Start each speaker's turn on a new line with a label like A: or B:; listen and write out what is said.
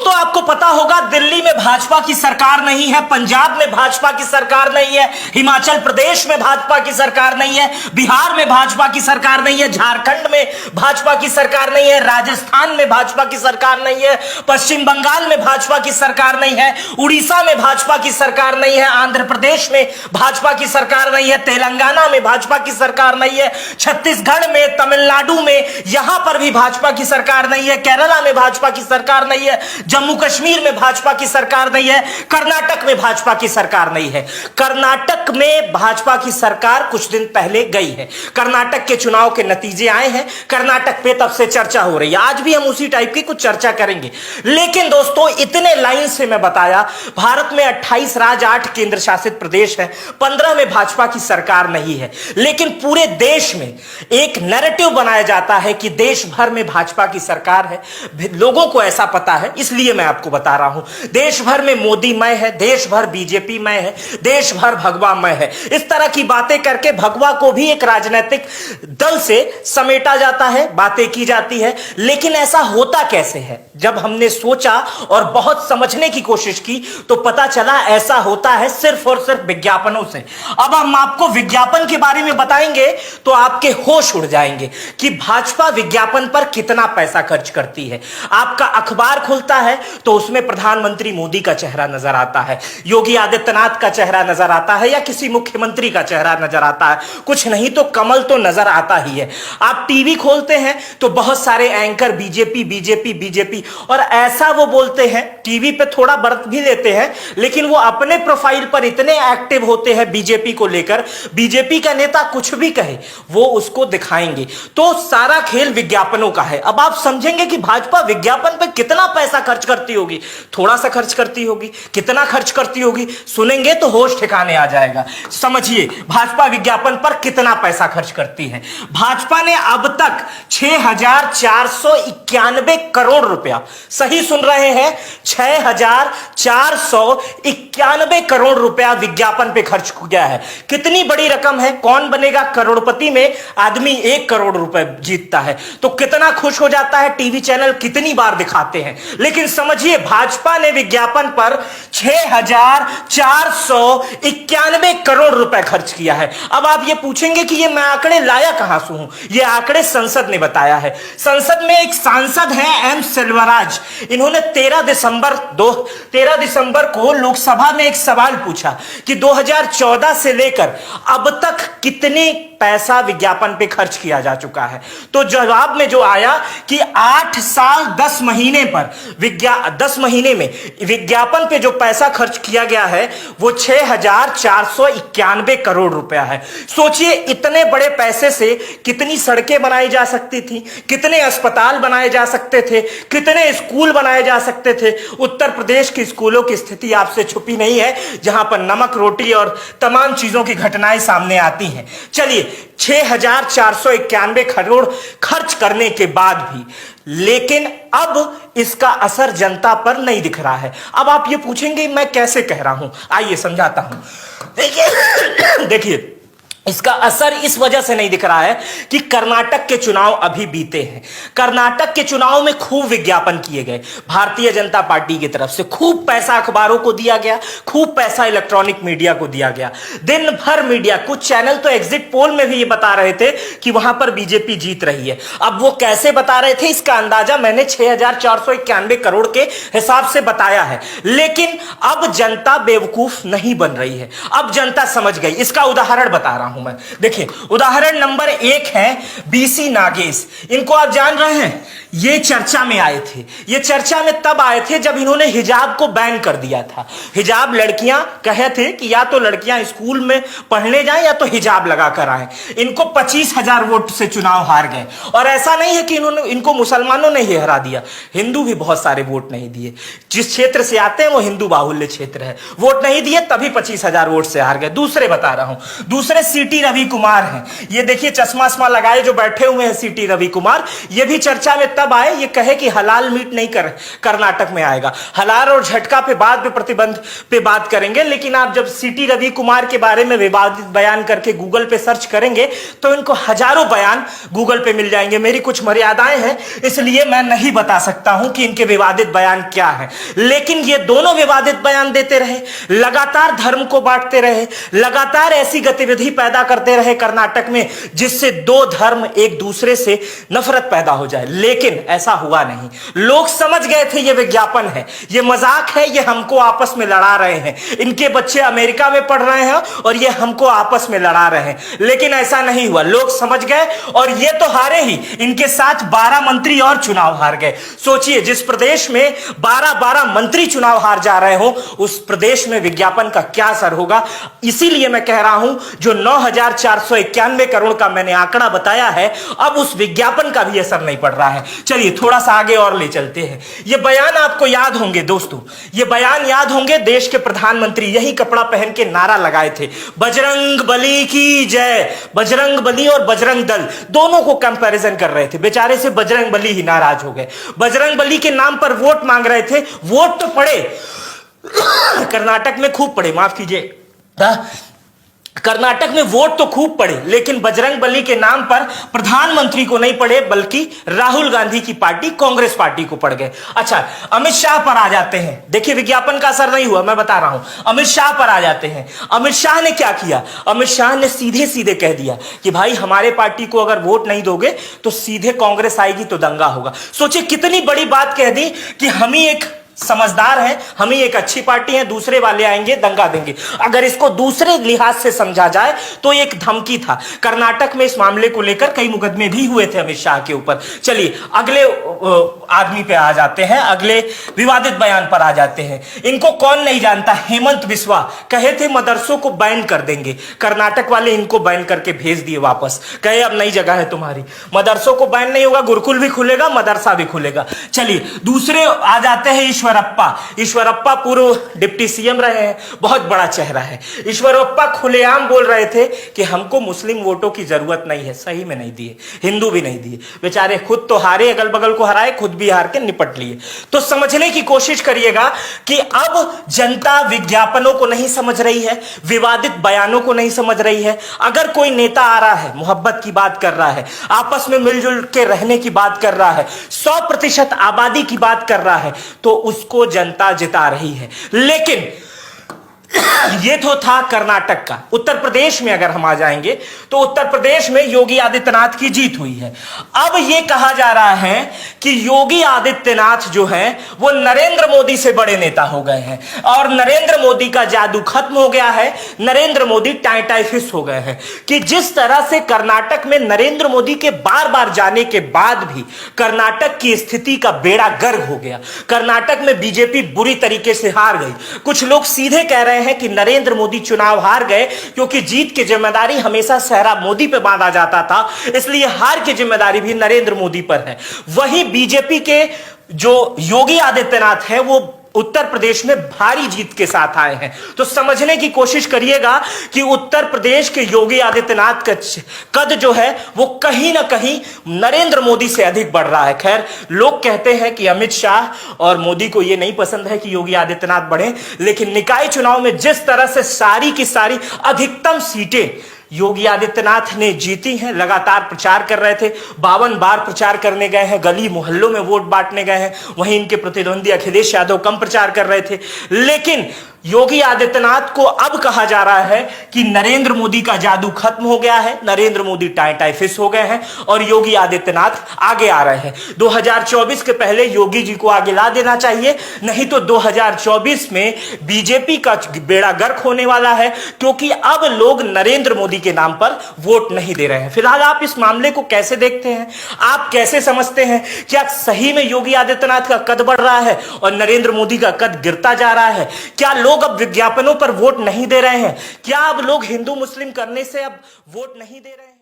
A: दोस्तों आपको पता होगा दिल्ली में भाजपा की सरकार नहीं है, पंजाब में भाजपा की सरकार नहीं है, हिमाचल प्रदेश में भाजपा की सरकार नहीं है, बिहार में भाजपा की सरकार नहीं है, झारखंड में भाजपा की सरकार नहीं है, राजस्थान में भाजपा की सरकार नहीं है, पश्चिम बंगाल में भाजपा की सरकार नहीं है, उड़ीसा में भाजपा की सरकार नहीं है, आंध्र प्रदेश में भाजपा की सरकार नहीं है, तेलंगाना में भाजपा की सरकार नहीं है, छत्तीसगढ़ में, तमिलनाडु में यहां पर भी भाजपा की सरकार नहीं है, केरला में भाजपा की सरकार नहीं है, जम्मू कश्मीर में भाजपा की सरकार नहीं है, कर्नाटक में भाजपा की सरकार नहीं है। कर्नाटक में भाजपा की सरकार कुछ दिन पहले गई है, कर्नाटक के चुनाव के नतीजे आए हैं, कर्नाटक पे तब से चर्चा हो रही है। आज भी हम उसी टाइप की कुछ चर्चा करेंगे। लेकिन दोस्तों इतने लाइन से मैं बताया, भारत में 28 राज्य 8 केंद्र शासित प्रदेश है, 15 में भाजपा की सरकार नहीं है, लेकिन पूरे देश में एक नैरेटिव बनाया जाता है कि देश भर में भाजपा की सरकार है। लोगों को ऐसा पता है, इसलिए मैं आपको बता रहा हूं। देश भर में मोदी मय है, देश भर बीजेपी मय है, देश भर भगवा मय है। इस तरह की बातें करके भगवा को भी एक राजनीतिक दल से समेटा जाता है, बातें की जाती है। लेकिन ऐसा होता कैसे है? जब हमने सोचा और बहुत समझने की कोशिश की तो पता चला ऐसा होता है सिर्फ और सिर्फ विज्ञापनों से। अब हम आपको विज्ञापन के बारे में बताएंगे तो आपके होश उड़ जाएंगे कि भाजपा विज्ञापन पर कितना पैसा खर्च करती है। आपका अखबार खुलता है तो उसमें प्रधानमंत्री मोदी का चेहरा नजर आता है, योगी आदित्यनाथ का चेहरा नजर आता है, या किसी मुख्यमंत्री का चेहरा नजर आता है, कुछ नहीं तो कमल तो नजर आता ही है। आप टीवी खोलते हैं तो बहुत सारे एंकर बीजेपी बीजेपी बीजेपी, और ऐसा वो बोलते हैं, टीवी पे थोड़ा बरत भी लेते हैं, लेकिन वो अपने प्रोफाइल पर इतने एक्टिव होते हैं बीजेपी को लेकर, बीजेपी का नेता कुछ भी कहे वो उसको दिखाएंगे। तो सारा खेल विज्ञापनों का है। अब आप समझेंगे कि भाजपा विज्ञापन पे कितना पैसा खर्च करती होगी। थोड़ा सा खर्च करती होगी, कितना खर्च करती होगी, सुनेंगे तो होश ठिकाने आ जाएगा। समझिए भाजपा विज्ञापन पर कितना पैसा खर्च करती है। भाजपा ने अब तक 6491 करोड़ रुपया, सही सुन रहे हैं, 6491 करोड़ रुपया विज्ञापन पे खर्च किया है। कितनी बड़ी रकम है। कौन बनेगा करोड़पति में? आदमी 1 करोड़ रुपए जीतता है तो कितना खुश हो जाता है, टीवी चैनल कितनी बार दिखाते हैं। लेकिन समझिए भाजपा ने विज्ञापन पर 6491 करोड़ रुपए खर्च किया है। अब आप ये पूछेंगे कि ये मैं आंकड़े लाया कहां से हूं? ये आंकड़े संसद ने बताया है। संसद में एक सांसद हैं एम सेल्वराज, इन्होंने 13 दिसंबर को लोकसभा में एक सवाल पूछा कि 2014 से लेकर अब तक कितने पैसा विज्ञापन पे खर्च किया जा चुका है। तो जवाब में जो आया कि 8 साल 10 महीने पर 10 महीने में विज्ञापन पे जो पैसा खर्च किया गया है वो 6491 करोड़ रुपया है। सोचिए इतने बड़े पैसे से कितनी सड़कें बनाई जा सकती थी, कितने अस्पताल बनाए जा सकते थे, कितने स्कूल बनाए जा सकते थे। उत्तर प्रदेश के स्कूलों की स्थिति आपसे छुपी नहीं है, जहां पर नमक रोटी और तमाम चीजों की घटनाएं सामने आती हैं। चलिए 6491 करोड़ खर्च करने के बाद भी, लेकिन अब इसका असर जनता पर नहीं दिख रहा है। अब आप ये पूछेंगे मैं कैसे कह रहा हूं, आइए समझाता हूं। देखिए इसका असर इस वजह से नहीं दिख रहा है कि कर्नाटक के चुनाव अभी बीते हैं। कर्नाटक के चुनाव में खूब विज्ञापन किए गए, भारतीय जनता पार्टी की तरफ से खूब पैसा अखबारों को दिया गया, खूब पैसा इलेक्ट्रॉनिक मीडिया को दिया गया। दिन भर मीडिया, कुछ चैनल तो एग्जिट पोल में भी ये बता रहे थे कि वहां पर बीजेपी जीत रही है। अब वो कैसे बता रहे थे इसका अंदाजा मैंने 6491 करोड़ के हिसाब से बताया है। लेकिन अब जनता बेवकूफ नहीं बन रही है, अब जनता समझ गई। इसका उदाहरण बता रहा हूं मैं। देखिए उदाहरण नंबर 1 है बीसी नागेश। इनको आप जान रहे हैं, ये चर्चा में आए थे। ये चर्चा में तब आए थे जब इन्होंने हिजाब को बैन कर दिया था। हिजाब लड़कियां कहे थे कि या तो लड़कियां स्कूल में पढ़ने जाएं या तो हिजाब लगा कर आए। इनको 25,000 वोट से चुनाव हार गए। और ऐसा नहीं है कि इनको मुसलमानों ने ही हरा दिया, हिंदू भी बहुत सारे वोट नहीं दिए। जिस क्षेत्र से आते हैं वो हिंदू बाहुल्य क्षेत्र है, वोट नहीं दिए तभी 25,000 वोट से हार गए। दूसरे बता रहा हूं, दूसरे सीटी रवि कुमार हैं। ये देखिए चश्मा वश्मा लगाए जो बैठे हुए हैं सीटी रवि कुमार, ये भी चर्चा में तब आए ये कहे कि हलाल मीट नहीं कर्नाटक में आएगा। हलाल और झटका पे बाद में प्रतिबंध पे बात करेंगे, लेकिन आप जब सीटी रवि कुमार के बारे में विवादित बयान करके गूगल पे सर्च करेंगे तो इनको हजारों बयान गूगल पे मिल जाएंगे। मेरी कुछ मर्यादाएं हैं इसलिए मैं नहीं बता सकता हूं कि इनके विवादित बयान क्या है, लेकिन ये दोनों विवादित बयान देते रहे, लगातार धर्म को बांटते रहे, लगातार ऐसी गतिविधि पैदा करते रहे कर्नाटक में जिससे दो धर्म एक दूसरे से नफरत पैदा हो जाए, लेकिन ऐसा हुआ नहीं। लोग समझ गए थे ये विज्ञापन है, ये मजाक है, ये हमको आपस में लड़ा रहे हैं, इनके बच्चे अमेरिका में पढ़ रहे हैं और ये हमको आपस में लड़ा रहे हैं, लेकिन ऐसा नहीं हुआ। लोग समझ गए और ये तो हारे ही, इनके साथ 12 मंत्री और चुनाव हार गए। सोचिए जिस प्रदेश में 12 मंत्री चुनाव हार जा रहे हो उस प्रदेश में विज्ञापन का क्या असर होगा। इसीलिए मैं कह रहा हूं जो 9,491 करोड़ का मैंने आंकड़ा बताया है अब उस विज्ञापन का भी असर नहीं पड़ रहा है। चलिए थोड़ा सा आगे और ले चलते हैं। ये बयान आपको याद होंगे दोस्तों, ये बयान याद होंगे, देश के प्रधानमंत्री यही कपड़ा पहन के नारा लगाए थे, बजरंग बली की जय। बजरंग बली और बजरंग दल दोनों को कंपैरिजन कर रहे थे, बेचारे से बजरंग बली ही नाराज हो गए। बजरंग बली के नाम पर वोट मांग रहे थे, वोट तो पड़े कर्नाटक में खूब पड़े, माफ कीजिए, कर्नाटक में वोट तो खूब पड़े, लेकिन बजरंग बली के नाम पर प्रधानमंत्री को नहीं पड़े बल्कि राहुल गांधी की पार्टी कांग्रेस पार्टी को पड़ गए। अच्छा अमित शाह पर आ जाते हैं। देखिए विज्ञापन का असर नहीं हुआ, मैं बता रहा हूं। अमित शाह पर आ जाते हैं। अमित शाह ने क्या किया? अमित शाह ने सीधे सीधे कह दिया कि भाई हमारे पार्टी को अगर वोट नहीं दोगे तो सीधे कांग्रेस आएगी तो दंगा होगा। सोचिए कितनी बड़ी बात कह दी कि हम ही एक समझदार है, हम ही एक अच्छी पार्टी है, दूसरे वाले आएंगे दंगा देंगे। अगर इसको दूसरे लिहाज से समझा जाए तो एक धमकी था। कर्नाटक में इस मामले को लेकर कई मुकदमे भी हुए थे अमित शाह के ऊपर। चलिए अगले आदमी पे आ जाते हैं, अगले विवादित बयान पर आ जाते हैं। इनको कौन नहीं जानता, हेमंत बिस्वा कहे थे मदरसों को बैन कर देंगे, कर्नाटक वाले इनको बैन करके भेज दिए वापस, कहे अब नई जगह है तुम्हारी। मदरसों को बैन नहीं होगा, गुरुकुल भी खुलेगा, मदरसा भी खुलेगा। चलिए दूसरे आ जाते हैं ईश्वरप्पा पूर्व डिप्टी सीएम रहे हैं, बहुत बड़ा चेहरा है। ईश्वरप्पा खुलेआम बोल रहे थे कि हमको मुस्लिम वोटों की जरूरत नहीं है, सही में नहीं दिए, हिंदू भी नहीं दिए, बेचारे खुद तो हारे, अगल बगल को हराए, खुद भी हार के निपट लिए। तो समझने की कोशिश करिएगा कि अब जनता विज्ञापनों को नहीं समझ रही है, विवादित बयानों को नहीं समझ रही है। अगर कोई नेता आ रहा है, मोहब्बत की बात कर रहा है, आपस में मिलजुल के रहने की बात कर रहा है, 100% आबादी की बात कर रहा है, तो उसको जनता जिता रही है। लेकिन ये तो था कर्नाटक का। उत्तर प्रदेश में अगर हम आ जाएंगे तो उत्तर प्रदेश में योगी आदित्यनाथ की जीत हुई है। अब ये कहा जा रहा है कि योगी आदित्यनाथ जो है वो नरेंद्र मोदी से बड़े नेता हो गए हैं और नरेंद्र मोदी का जादू खत्म हो गया है, नरेंद्र मोदी टाई फिश हो गए हैं। कि जिस तरह से कर्नाटक में नरेंद्र मोदी के बार बार जाने के बाद भी कर्नाटक की स्थिति का बेड़ा गर्क हो गया, कर्नाटक में बीजेपी बुरी तरीके से हार गई। कुछ लोग सीधे कह रहे हैं कि नरेंद्र मोदी चुनाव हार गए क्योंकि जीत की जिम्मेदारी हमेशा सहरा मोदी पे बांधा जाता था, इसलिए हार की जिम्मेदारी भी नरेंद्र मोदी पर है। वहीं बीजेपी के जो योगी आदित्यनाथ है वो उत्तर प्रदेश में भारी जीत के साथ आए हैं। तो समझने की कोशिश करिएगा कि उत्तर प्रदेश के योगी आदित्यनाथ का कद जो है वो कहीं ना कहीं नरेंद्र मोदी से अधिक बढ़ रहा है। खैर लोग कहते हैं कि अमित शाह और मोदी को यह नहीं पसंद है कि योगी आदित्यनाथ बढ़े, लेकिन निकाय चुनाव में जिस तरह से सारी की सारी अधिकतम सीटें योगी आदित्यनाथ ने जीती हैं, लगातार प्रचार कर रहे थे, 52 बार प्रचार करने गए हैं, गली मोहल्लों में वोट बांटने गए हैं। वहीं इनके प्रतिद्वंदी अखिलेश यादव कम प्रचार कर रहे थे, लेकिन योगी आदित्यनाथ को अब कहा जा रहा है कि नरेंद्र मोदी का जादू खत्म हो गया है, नरेंद्र मोदी टाई फिश हो गए हैं और योगी आदित्यनाथ आगे आ रहे हैं। 2024 के पहले योगी जी को आगे ला देना चाहिए, नहीं तो 2024 में बीजेपी का बेड़ा गर्क होने वाला है, क्योंकि अब लोग नरेंद्र मोदी के नाम पर वोट नहीं दे रहे हैं। फिलहाल आप इस मामले को कैसे देखते हैं, आप कैसे समझते हैं? क्या सही में योगी आदित्यनाथ का कद बढ़ रहा है और नरेंद्र मोदी का कद गिरता जा रहा है? क्या लोग अब विज्ञापनों पर वोट नहीं दे रहे हैं? क्या अब लोग हिंदू मुस्लिम करने से अब वोट नहीं दे रहे हैं?